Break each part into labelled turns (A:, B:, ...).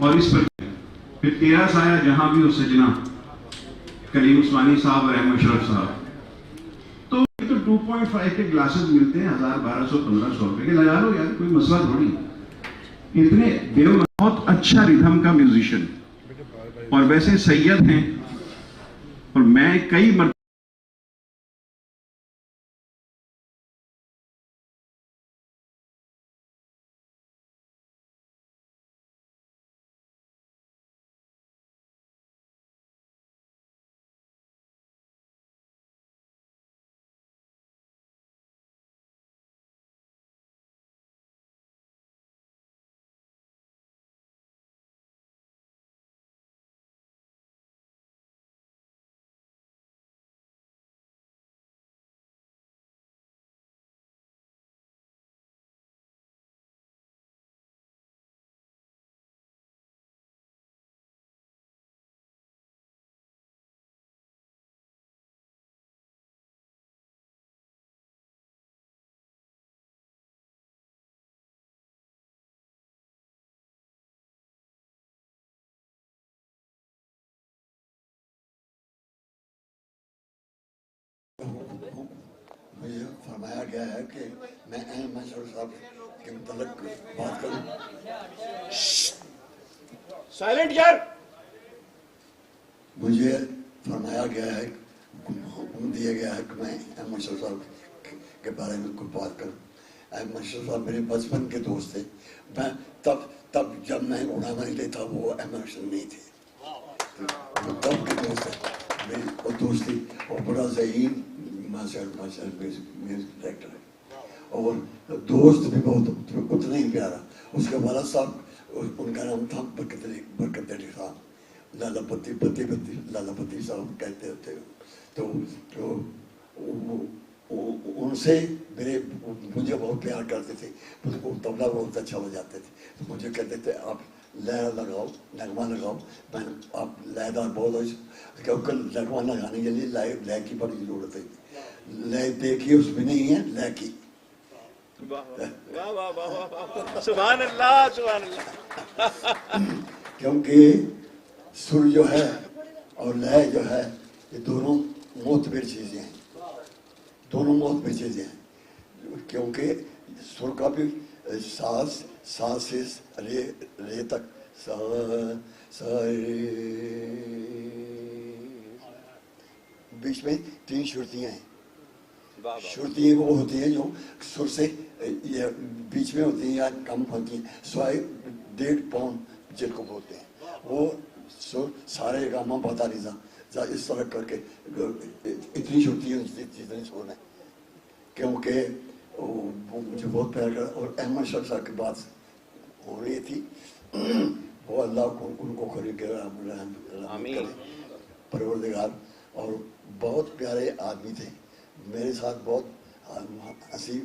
A: और इस पर फिर तेरा साया जहां भी हो सजना, कलीम उस्मानी साहब और अहमद शरफ साहब। तो 2.5 के ग्लासेस मिलते हैं 1000, 1200, 1500 रुपए के, लगा लो यार, कोई मसला थोड़ी। इतने देव बहुत अच्छा रिदम का म्यूजिशियन, और वैसे सैयद हैं, और मैं कई मरतबा
B: मुझे फरमाया गया है कि मैं अहमद शरफ साहब के मुतल्लिक बात करूं।
C: साइलेंट यार।
B: मुझे फरमाया गया है, हुक्म दिया गया है कि मैं अहमद शरफ साहब के बारे में कुछ बात करूं। अहमद शरफ साहब मेरे बचपन के दोस्त थे। मैं तब जब मैं उड़ाना नहीं था, वो अहमद शरफ नहीं थे, तो तब के दोस्त थे मेरी वो दोस्ती। और बड़ा ज़हीन म्यूजिक डायरेक्टर है, और दोस्त भी बहुत उतना ही प्यारा। उसके वाला साहब, उनका नाम था बरकत अली खान, लालापति साहब कहते थे। तो उनसे मुझे बहुत प्यार करते थे। मुझको तबला बहुत अच्छा बजाते थे, तो मुझे कहते थे आप लय लगाओ, नगमा लगाओ। मैं आप लयदार बहुत हो, क्योंकि नगमा लगाने के लिए लय की बड़ी जरूरत है। लय देखिए उसमें नहीं है, लय की।
C: वाह वाह वाह वाह, सुभान अल्लाह सुभान अल्लाह।
B: क्योंकि सुर जो है और लय जो है, ये दोनों मोतबर चीजें हैं, दोनों मोतबर चीजें हैं। क्योंकि सुर का भी सा से रे तक, सा बीच में 3 श्रुतियां हैं। श्रुति वो होती है जो सुर से ये बीच में होती है या कम होती है, 1.5 पाउंड जिनको बोलते हैं, वो सुर सारे गामा पता नहीं था, इस तरह करके इतनी श्रुतियां जितनी सुर है। क्योंकि वो मुझे बहुत प्यार कर, और अहमद शरफ साहब की बात हो रही थी, वो अल्लाह को उनको खरीद परवरदिगार, और बहुत प्यारे आदमी थे। मेरे साथ बहुत हंसी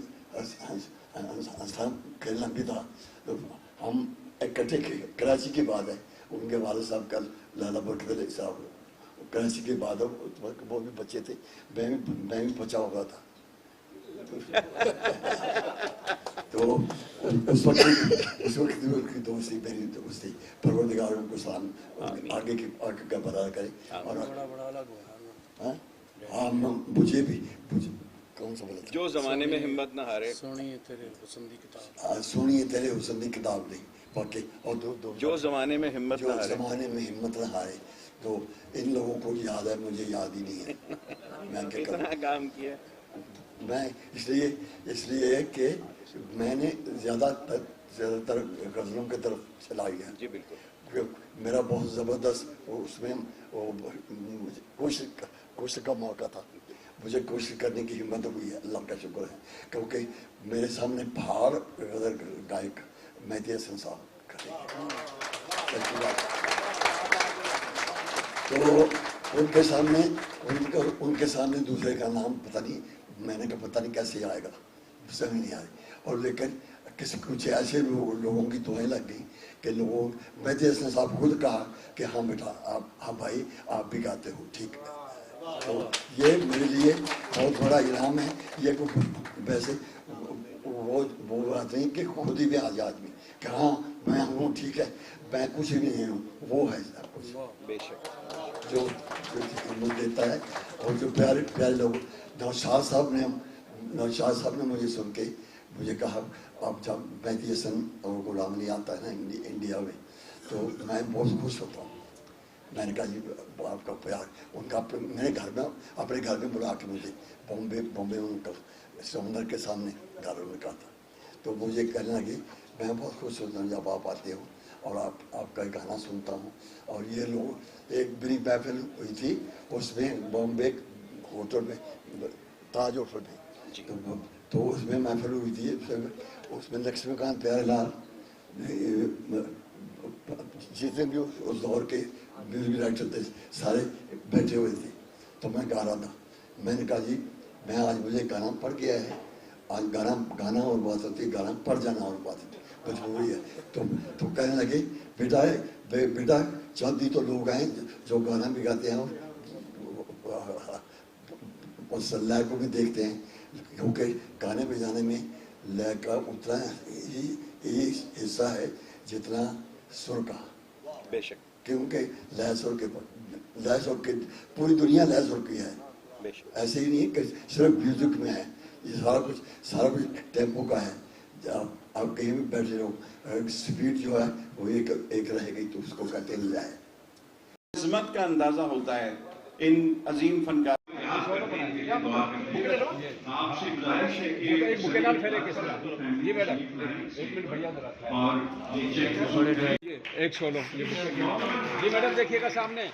B: खेलना भी था। तो हम इकट्ठे, कराची की बात है, उनके वाले साहब का लाला बरकत साहब कराची के बाद वो भी बच्चे थे, मैं भी बचा हुआ था। तो उस वक्त की दोस्ती मेरी दोस्ती, परवरदिगार उनको सलाम आगे का बता करे। और हाँ, मुझे भी कौन सा बोला था,
C: जो जमाने में हिम्मत न हारे,
D: सुनिए तेरे हुस्न की किताब,
B: सुनिए तेरे हुस्न की किताब नहीं बाकी। और दो
C: जो जमाने में हिम्मत न हारे,
B: जमाने में हिम्मत न हारे। तो इन लोगों को याद है, मुझे याद ही नहीं है। मैं क्या
C: कितना काम किया।
B: मैं इसलिए कि मैंने ज़्यादातर गज़लों की तरफ चला गया।
C: जी बिल्कुल।
B: मेरा बहुत ज़बरदस्त उसमें कोशिश का मौका था, मुझे कोशिश करने की हिम्मत हुई है, अल्लाह का शुक्र है। क्योंकि मेरे सामने पहाड़ गज़ल गायक मेहदी हसन साहब खड़े, तो उनके सामने दूसरे का नाम पता नहीं, मैंने कहा पता नहीं कैसे आएगा, समझ नहीं आई। और लेकिन कुछ ऐसे लोगों की दुआएं लग गई कि मेहदी हसन साहब खुद कहा कि हाँ बेटा आप, हाँ भाई आप भी गाते हो, ठीक है। तो ये मेरे लिए बहुत बड़ा इनाम है। ये वैसे वो बात नहीं कि खुद ही भी आज आदमी कहाँ मैं हूँ, ठीक है, मैं कुछ भी नहीं हूँ, वो है सब कुछ
C: बेशक
B: जो हिम्मत देता है। और जो प्यारे प्यारे लोग, नौशाद साहब ने मुझे सुन के मुझे कहा, अब जब मेहदी हसन और गुलाम अली आता है ना इंडिया में, तो मैं बहुत खुश होता हूँ। मैंने कहा जी आपका प्यार, उनका मेरे घर में, अपने घर में बुला के मुझे बॉम्बे में उनका समुंदर के सामने घर उनका था, तो मुझे कहने लगे मैं बहुत खुश होता हूँ जब आप आते हो और आपका गाना सुनता हूँ। और ये लोग, एक बड़ी महफिल हुई थी उसमें बॉम्बे होटल में, ताज होटल में, तो उसमें महफिल हुई थी, उसमें लक्ष्मीकांत प्यारेलाल जितने भी उस दौर के म्यूजिक डायरेक्टर थे सारे बैठे हुए थे, तो मैं गा रहा था। मैंने कहा जी मैं आज मुझे गाना पड़ गया है, आज गाना और बात होती है, गाना पड़ जाना और बात होती है, मजबूरी है। तो कहने लगे बेटा चंद ही तो लोग हैं जो गाना भी गाते हैं और लय को भी देखते हैं, क्योंकि गाने बजाने में लय का उतना ही हिस्सा है जितना सुर का।
C: बेशक
B: क्योंकि लय सुर के पूरी दुनिया लय सुर की है,
C: बेशक
B: ऐसे ही नहीं कि सिर्फ म्यूजिक में है, ये सारा कुछ टेम्पो का है। आप कहीं भी बैठे रहो, स्पीड जो है वो एक रहेगी, तो उसको कहते हैं लय।
A: इज्जत का अंदाजा होता है इन अजीम फनकार। आपसे गुजारिश है कि
D: जी मैडम एक मिनट भैया
A: और
D: एक सोलो जी मैडम देखिएगा सामने,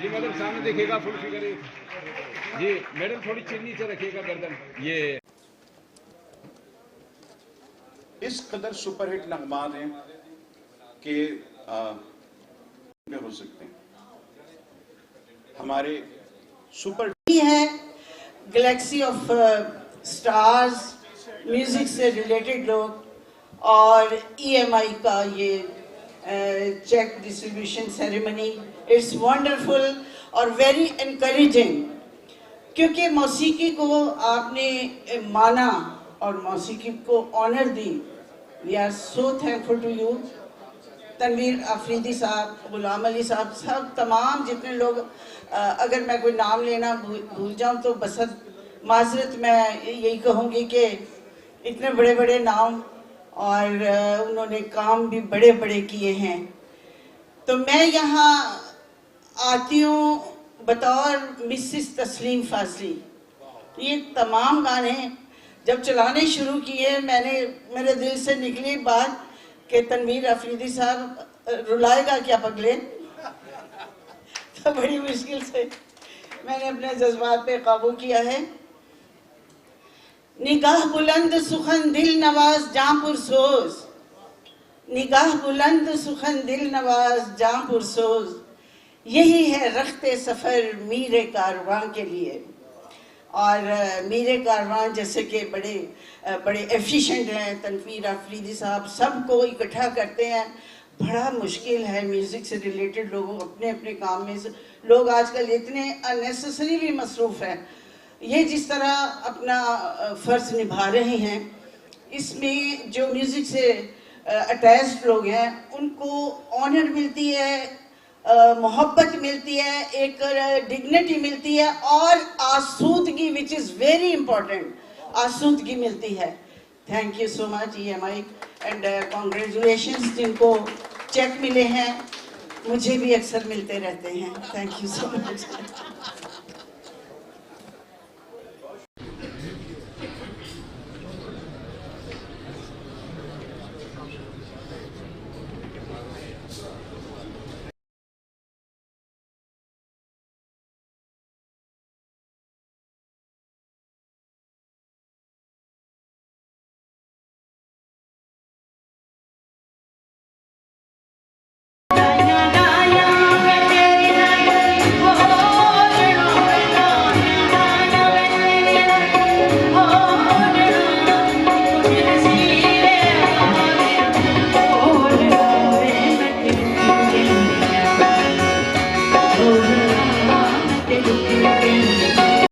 D: जी मैडम सामने देखिएगा, फुल फिगर जी मैडम, थोड़ी चिन्नी से रखिएगा गर्दन। ये
A: इस कदर सुपरहिट नगमात हैं कि हो सकते हैं हमारे सुपर
E: है गैलेक्सी ऑफ स्टार्स, म्यूजिक से रिलेटेड लोग, और EMI का ये cheque distribution ceremony, it's wonderful और वेरी एनकरेजिंग, क्योंकि मौसीकी को आपने माना और मौसीकी को ऑनर दी। We are so thankful to you, Tanveer Afridi sahab, Ghulam Ali साहब, सब तमाम जितने लोग, अगर मैं कोई नाम लेना भूल जाऊं तो बसत माजरत, मैं यही कहूँगी कि इतने बड़े बड़े नाम और उन्होंने काम भी बड़े बड़े किए हैं। तो मैं यहाँ आती हूँ बतौर मिसिस तस्लीम फाजली। ये तमाम गाने जब चलाने शुरू किए, मेरे दिल से निकली बात कि तनवीर आफरीदी साहब रुलाएगा क्या पगले, तो बड़ी मुश्किल से मैंने अपने जज्बात पे काबू किया है। निगाह बुलंद सुखन दिल नवाज जांपुर सोज, निगाह बुलंद सुखन दिल नवाज जांपुर सोज, यही है रखते सफ़र मीरे कारवां के लिए। और मीरे कारवां जैसे कि बड़े एफिशिएंट हैं तनवीर आफरीदी साहब, सबको इकट्ठा करते हैं। बड़ा मुश्किल है म्यूज़िक से रिलेटेड लोगों अपने अपने काम में से, लोग आजकल इतने अननेसेसरी भी मसरूफ़ हैं। ये जिस तरह अपना फ़र्ज़ निभा रहे हैं, इसमें जो म्यूज़िक से अटैच्ड लोग हैं उनको ऑनर मिलती है, मोहब्बत मिलती है, एक डिग्निटी मिलती है, और आसूदगी, विच इज़ वेरी इम्पोर्टेंट, आसूदगी मिलती है। Thank you so much EMI and congratulations. जिनको चेक मिले हैं, मुझे भी अक्सर मिलते रहते हैं। Thank you so much.